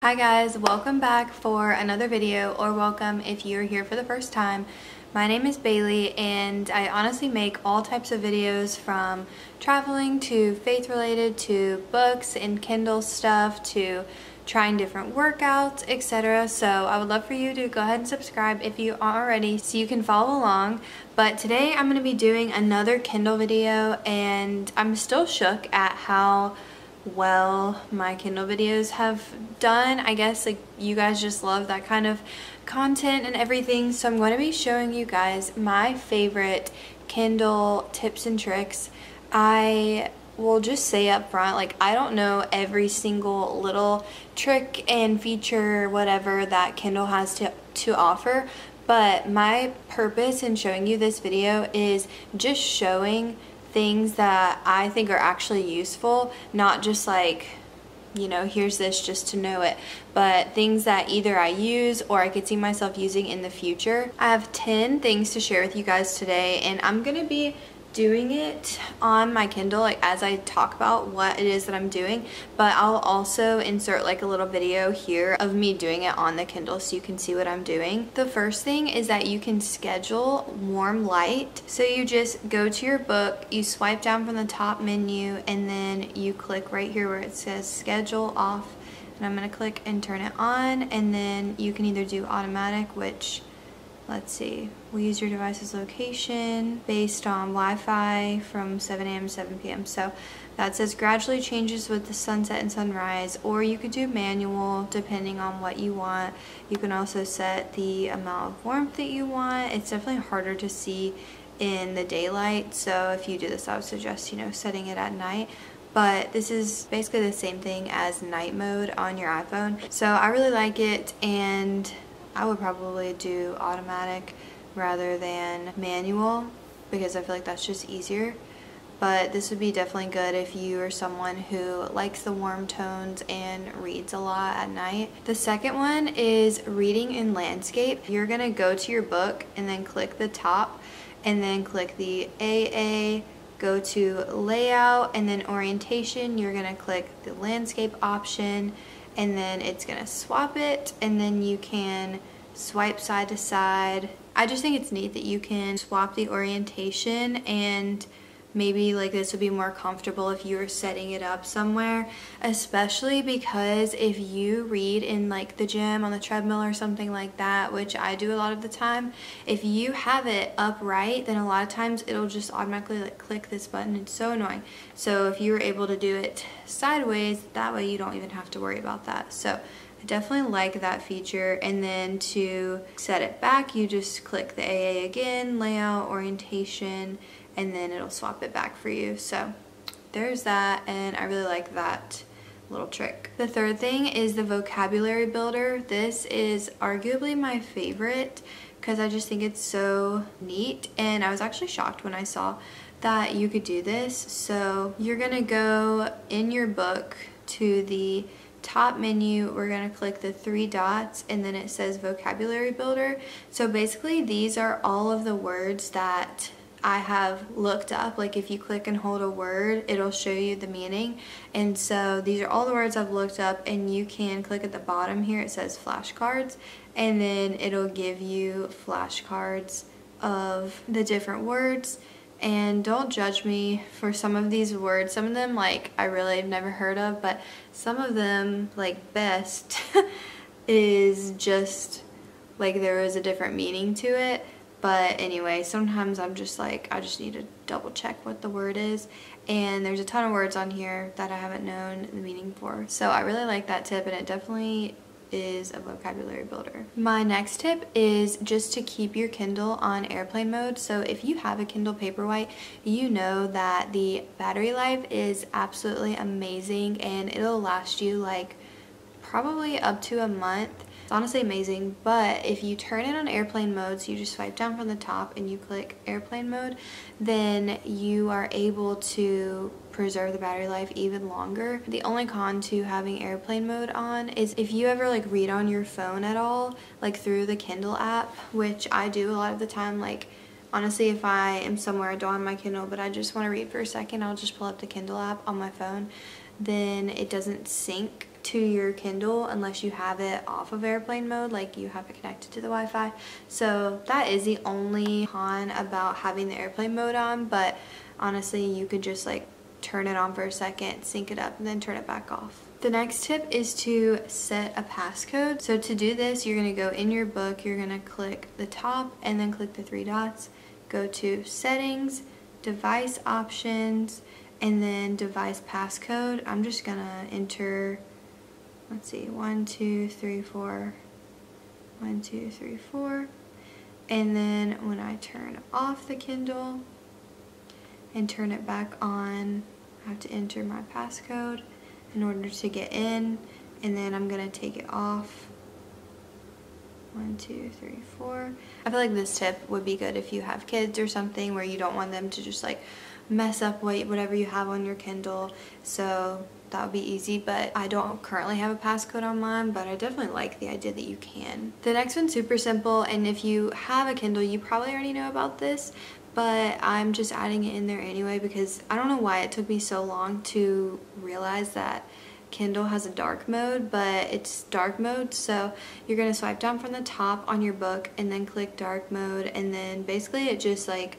Hi guys, welcome back for another video, or welcome if you're here for the first time. My name is Bailey and I honestly make all types of videos, from traveling to faith related to books and Kindle stuff to trying different workouts, etc. So I would love for you to go ahead and subscribe if you aren't already so you can follow along. But today I'm going to be doing another Kindle video and I'm still shook at how well my Kindle videos have done. I guess like you guys just love that kind of content and everything, so I'm going to be showing you guys my favorite Kindle tips and tricks. I will just say up front, like, I don't know every single little trick and feature, whatever, that Kindle has to offer, but my purpose in showing you this video is just showing things that I think are actually useful, not just like, you know, here's this just to know it, but things that either I use or I could see myself using in the future. I have 10 things to share with you guys today, and I'm gonna be doing it on my Kindle, like as I talk about what it is that I'm doing, but I'll also insert like a little video here of me doing it on the Kindle so you can see what I'm doing. The first thing is that you can schedule warm light. So you just go to your book, you swipe down from the top menu, and then you click right here where it says schedule off, and I'm going to click and turn it on, and then you can either do automatic, which, let's see, we'll use your device's location based on Wi-Fi from 7 a.m. to 7 p.m. So that says gradually changes with the sunset and sunrise, or you could do manual depending on what you want. You can also set the amount of warmth that you want. It's definitely harder to see in the daylight, so if you do this, I would suggest, you know, setting it at night. But this is basically the same thing as night mode on your iPhone. So I really like it, and I would probably do automatic rather than manual because I feel like that's just easier. But this would be definitely good if you are someone who likes the warm tones and reads a lot at night. The second one is reading in landscape. You're gonna go to your book and then click the top and then click the AA, go to layout, and then orientation. You're gonna click the landscape option, and then it's gonna swap it, and then you can swipe side to side. I just think it's neat that you can swap the orientation, and maybe like this would be more comfortable if you were setting it up somewhere, especially because if you read in like the gym, on the treadmill or something like that, which I do a lot of the time, if you have it upright, then a lot of times it'll just automatically like click this button. It's so annoying. So if you were able to do it sideways, that way you don't even have to worry about that. So I definitely like that feature. And then to set it back, you just click the AA again, layout, orientation, and then it'll swap it back for you. So there's that, and I really like that little trick. The third thing is the vocabulary builder. This is arguably my favorite because I just think it's so neat, and I was actually shocked when I saw that you could do this. So you're gonna go in your book to the top menu, we're going to click the 3 dots, and then it says vocabulary builder. So basically these are all of the words that I have looked up. Like if you click and hold a word, it'll show you the meaning, and so these are all the words I've looked up, and you can click at the bottom here, it says flashcards, and then it'll give you flashcards of the different words. And don't judge me for some of these words. Some of them, like, I really have never heard of, but some of them, like best, is just, like, there is a different meaning to it. But anyway, sometimes I'm just like, I just need to double check what the word is. And there's a ton of words on here that I haven't known the meaning for. So I really like that tip, and it definitely is a vocabulary builder. My next tip is just to keep your Kindle on airplane mode. So if you have a Kindle Paperwhite, you know that the battery life is absolutely amazing, and it'll last you like probably up to a month. It's honestly amazing. But if you turn it on airplane mode, so you just swipe down from the top and you click airplane mode, then you are able to preserve the battery life even longer. The only con to having airplane mode on is if you ever like read on your phone at all, like through the Kindle app, which I do a lot of the time. Like honestly, if I am somewhere, I don't have my Kindle, but I just want to read for a second, I'll just pull up the Kindle app on my phone. Then it doesn't sync to your Kindle unless you have it off of airplane mode, like you have it connected to the Wi-Fi. So that is the only con about having the airplane mode on, but honestly you could just like turn it on for a second, sync it up, and then turn it back off. The next tip is to set a passcode. So to do this, you're going to go in your book, you're going to click the top and then click the three dots, go to settings, device options, and then device passcode. I'm just going to enter, let's see, 1 2 3 4, 1 2 3 4, and then when I turn off the Kindle and turn it back on, I have to enter my passcode in order to get in, and then I'm gonna take it off. 1 2 3 4. I feel like this tip would be good if you have kids or something where you don't want them to just like mess up whatever you have on your Kindle, so that would be easy. But I don't currently have a passcode on mine, but I definitely like the idea that you can. The next one's super simple, and if you have a Kindle you probably already know about this, but I'm just adding it in there anyway because I don't know why it took me so long to realize that Kindle has a dark mode, but it's dark mode. So you're going to swipe down from the top on your book and then click dark mode, and then basically it just like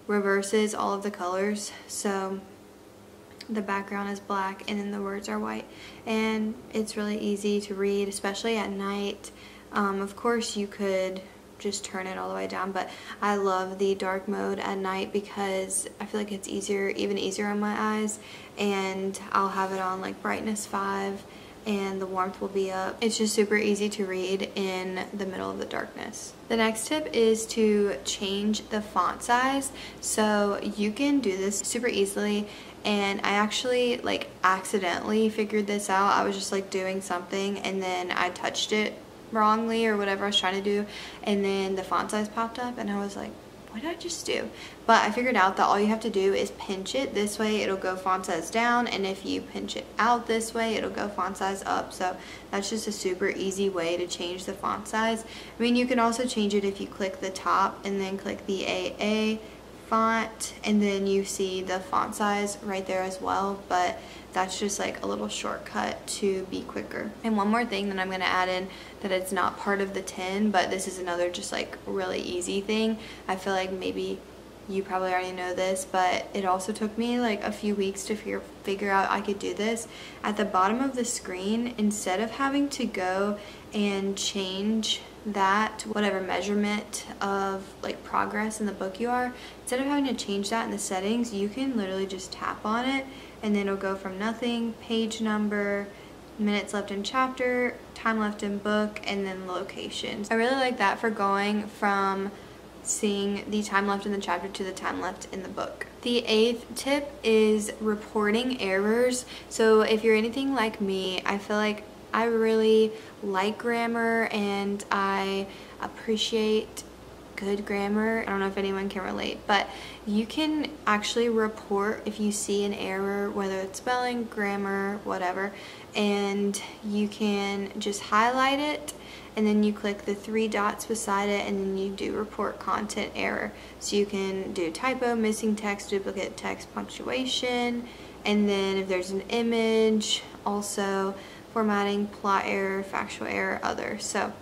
reverses all of the colors. So the background is black and then the words are white, and it's really easy to read, especially at night. Of course you could just turn it all the way down, but I love the dark mode at night because I feel like it's even easier on my eyes, and I'll have it on like brightness 5 and the warmth will be up. It's just super easy to read in the middle of the darkness. The next tip is to change the font size. So you can do this super easily, and I actually like accidentally figured this out. I was just like doing something and then I touched it wrongly or whatever I was trying to do, and then the font size popped up and I was like, what did I just do? But I figured out that all you have to do is pinch it this way, it'll go font size down, and if you pinch it out this way, it'll go font size up. So that's just a super easy way to change the font size. I mean, you can also change it if you click the top and then click the AA font, and then you see the font size right there as well, but that's just like a little shortcut to be quicker. And one more thing that I'm going to add in that it's not part of the 10, but this is another just like really easy thing. I feel like maybe you probably already know this, but it also took me like a few weeks to figure out I could do this. At the bottom of the screen, instead of having to go and change that whatever measurement of like progress in the book you are, instead of having to change that in the settings, you can literally just tap on it and then it'll go from nothing, page number, minutes left in chapter, time left in book, and then locations. I really like that for going from seeing the time left in the chapter to the time left in the book. The 8th tip is reporting errors. So if you're anything like me, I feel like I really like grammar and I appreciate good grammar. I don't know if anyone can relate, but you can actually report if you see an error, whether it's spelling, grammar, whatever, and you can just highlight it and then you click the 3 dots beside it and then you do report content error. So you can do typo, missing text, duplicate text, punctuation, and then if there's an image, also formatting, plot error, factual error, other. So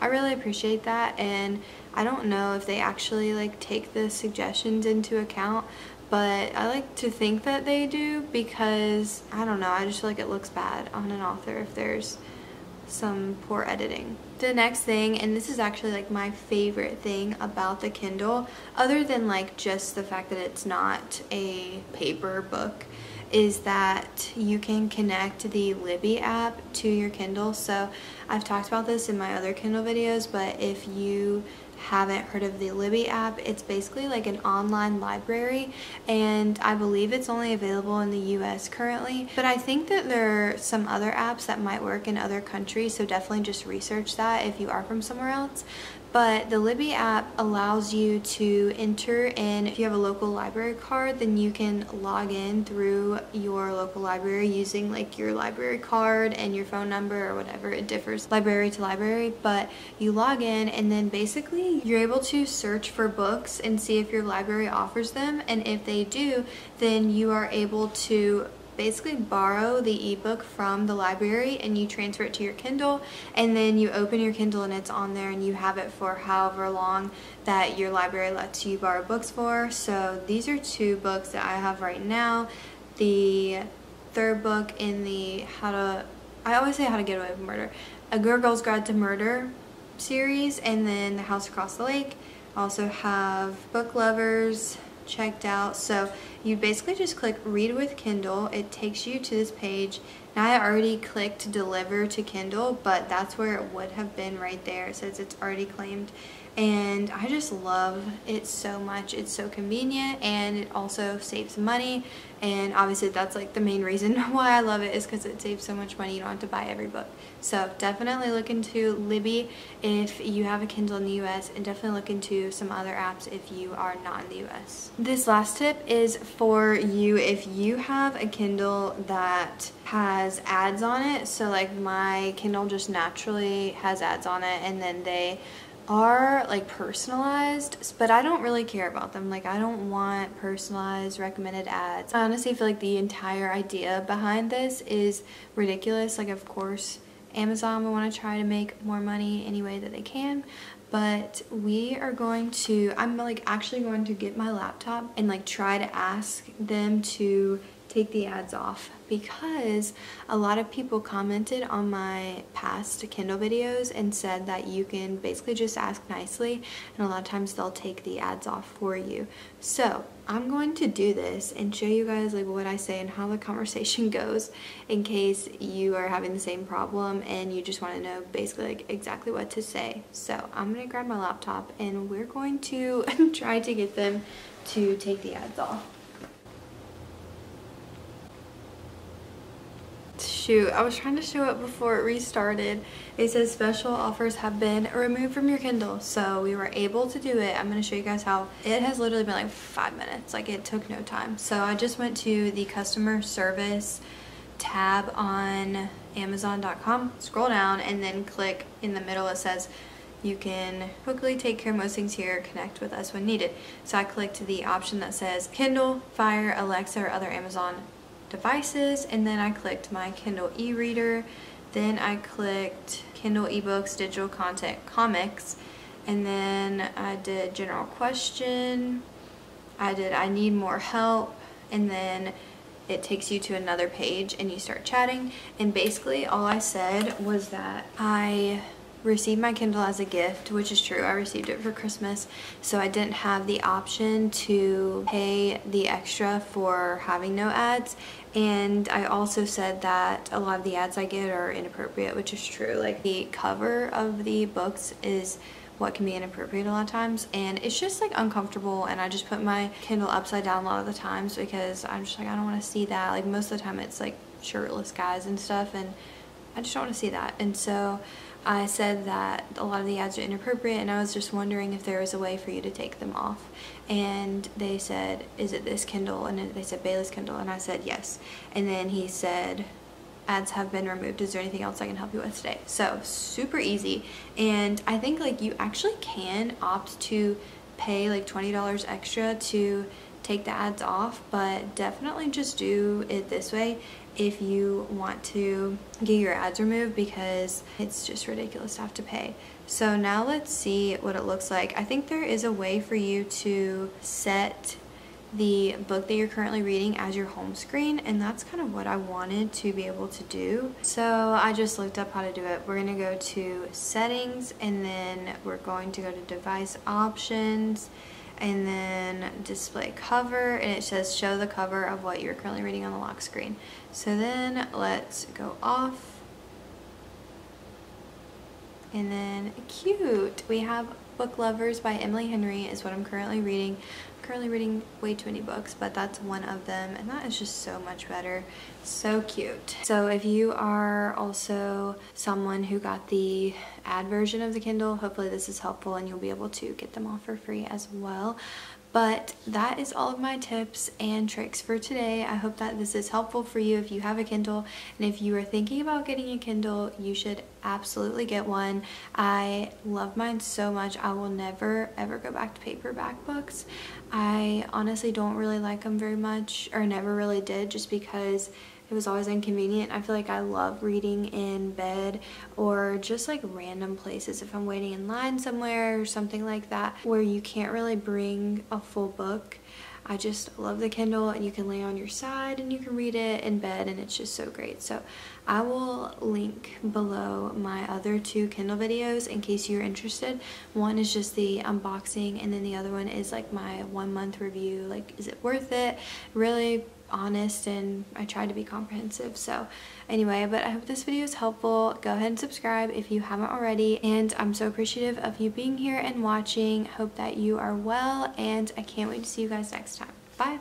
I really appreciate that, and I don't know if they actually like take the suggestions into account, but I like to think that they do because I don't know, I just feel like it looks bad on an author if there's some poor editing. The next thing, and this is actually like my favorite thing about the Kindle, other than like just the fact that it's not a paper book, is that you can connect the Libby app to your Kindle. So I've talked about this in my other Kindle videos, but if you haven't heard of the Libby app, it's basically like an online library, and I believe it's only available in the US currently, but I think that there are some other apps that might work in other countries, so definitely just research that if you are from somewhere else. But the Libby app allows you to enter in, if you have a local library card, then you can log in through your local library using like your library card and your phone number or whatever. It differs library to library, but you log in and then basically you're able to search for books and see if your library offers them, and if they do, then you are able to basically borrow the ebook from the library and you transfer it to your Kindle, and then you open your Kindle and it's on there and you have it for however long that your library lets you borrow books for. So these are 2 books that I have right now. The 3rd book in the I always say How to Get Away with Murder, A Girl's Guide to Murder series, and then The House Across the Lake. I also have Book Lovers checked out. So you basically just click read with Kindle. It takes you to this page. Now I already clicked deliver to Kindle, but that's where it would have been right there. It says it's already claimed, and I just love it so much. It's so convenient, and it also saves money, and obviously that's like the main reason why I love it, is because it saves so much money. You don't have to buy every book. So definitely look into Libby if you have a Kindle in the US, and definitely look into some other apps if you are not in the US. This last tip is for you if you have a Kindle that has ads on it. So like my Kindle just naturally has ads on it, and then they are like personalized, but I don't really care about them. Like, I don't want personalized recommended ads. I honestly feel like the entire idea behind this is ridiculous. Like, of course Amazon will want to try to make more money any way that they can, but I'm like actually going to get my laptop and like try to ask them to take the ads off, because a lot of people commented on my past Kindle videos and said that you can basically just ask nicely, and a lot of times they'll take the ads off for you. So I'm going to do this and show you guys like what I say and how the conversation goes, in case you are having the same problem and you just want to know basically like exactly what to say. So I'm gonna grab my laptop and we're going to try to get them to take the ads off. Shoot, I was trying to show it before it restarted. It says special offers have been removed from your Kindle. So we were able to do it. I'm going to show you guys how. It has literally been like 5 minutes. Like, it took no time. So I just went to the customer service tab on Amazon.com, scroll down, and then click in the middle. It says you can quickly take care of most things here, connect with us when needed. So I clicked the option that says Kindle, Fire, Alexa, or other Amazon devices, and then I clicked my Kindle e-reader, then I clicked Kindle ebooks, digital content, comics, and then I did general question, I need more help, and then it takes you to another page and you start chatting. And basically all I said was that I received my Kindle as a gift, which is true. I received it for Christmas, so I didn't have the option to pay the extra for having no ads. And I also said that a lot of the ads I get are inappropriate, which is true. Like, the cover of the books is what can be inappropriate a lot of times, and it's just like uncomfortable, and I just put my Kindle upside down a lot of the times because I'm just like, I don't want to see that. Like, most of the time it's like shirtless guys and stuff, and I just don't want to see that. And so I said that a lot of the ads are inappropriate, and I was just wondering if there was a way for you to take them off. And they said, is it this Kindle? And they said Bailey's Kindle, and I said yes. And then he said, ads have been removed. Is there anything else I can help you with today? So super easy. And I think like you actually can opt to pay like $20 extra to take the ads off, but definitely just do it this way if you want to get your ads removed, because it's just ridiculous to have to pay. So now let's see what it looks like. I think there is a way for you to set the book that you're currently reading as your home screen, and that's kind of what I wanted to be able to do. So I just looked up how to do it. We're going to go to settings, and then we're going to go to device options, and then display cover, and it says show the cover of what you're currently reading on the lock screen. So then let's go off, and then cute, we have Book Lovers by Emily Henry is what I'm currently reading. I'm currently reading way too many books, but that's one of them, and that is just so much better. So cute. So if you are also someone who got the ad version of the Kindle, hopefully this is helpful and you'll be able to get them all for free as well. But that is all of my tips and tricks for today. I hope that this is helpful for you if you have a Kindle, and if you are thinking about getting a Kindle, you should absolutely get one. I love mine so much. I will never ever go back to paperback books. I honestly don't really like them very much, or never really did, just because it was always inconvenient. I feel like I love reading in bed or just like random places, if I'm waiting in line somewhere or something like that where you can't really bring a full book. I just love the Kindle, and you can lay on your side and you can read it in bed, and it's just so great. So I will link below my other 2 Kindle videos in case you're interested. One is just the unboxing, and then the other one is like my 1-month review, like is it worth it? Really honest, and I tried to be comprehensive. So anyway, but I hope this video is helpful. Go ahead and subscribe if you haven't already, and I'm so appreciative of you being here and watching. Hope that you are well, and I can't wait to see you guys next time. Bye.